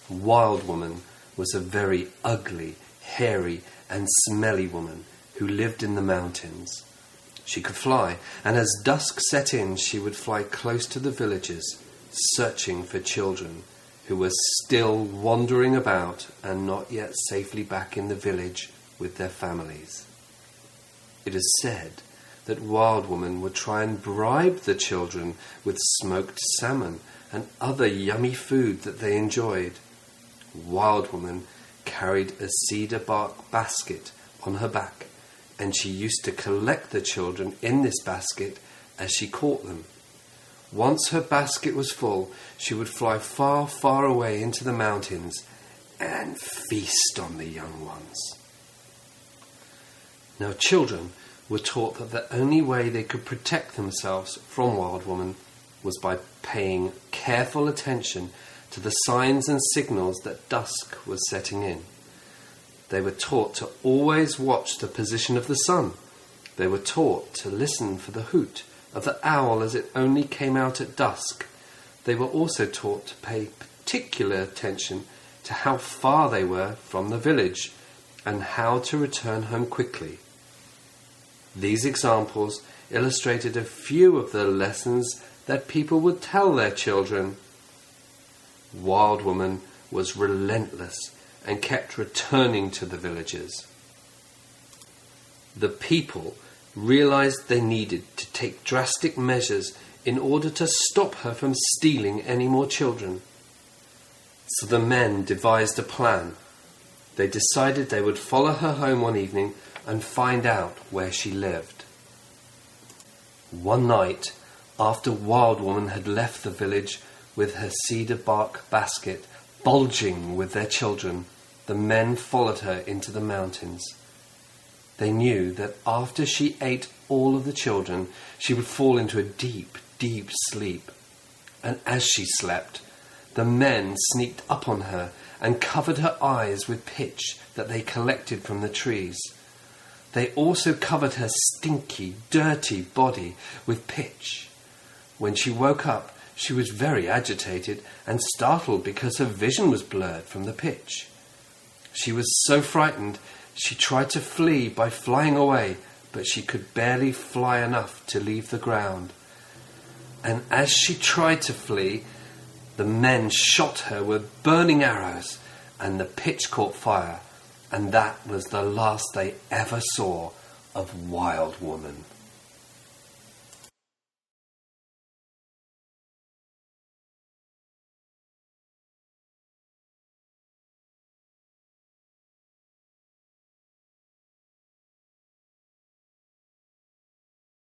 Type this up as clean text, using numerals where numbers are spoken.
Wild Woman was a very ugly, hairy and smelly woman who lived in the mountains. She could fly, and as dusk set in, she would fly close to the villages, searching for children who were still wandering about and not yet safely back in the village with their families. It is said that Wild Woman would try and bribe the children with smoked salmon and other yummy food that they enjoyed. Wild Woman carried a cedar bark basket on her back, and she used to collect the children in this basket as she caught them. Once her basket was full, she would fly far, far away into the mountains and feast on the young ones. Now, children were taught that the only way they could protect themselves from Wild Woman was by paying careful attention to the signs and signals that dusk was setting in. They were taught to always watch the position of the sun. They were taught to listen for the hoot of the owl as it only came out at dusk. They were also taught to pay particular attention to how far they were from the village and how to return home quickly. These examples illustrated a few of the lessons that people would tell their children. Wild Woman was relentless and kept returning to the villages. The people realized they needed to take drastic measures in order to stop her from stealing any more children. So the men devised a plan. They decided they would follow her home one evening and find out where she lived. One night, after Wild Woman had left the village with her cedar bark basket bulging with their children, the men followed her into the mountains. They knew that after she ate all of the children, she would fall into a deep, deep sleep. And as she slept, the men sneaked up on her and covered her eyes with pitch that they collected from the trees. They also covered her stinky, dirty body with pitch. When she woke up, she was very agitated and startled because her vision was blurred from the pitch. She was so frightened, she tried to flee by flying away, but she could barely fly enough to leave the ground. And as she tried to flee, the men shot her with burning arrows, and the pitch caught fire, and that was the last they ever saw of Wild Woman.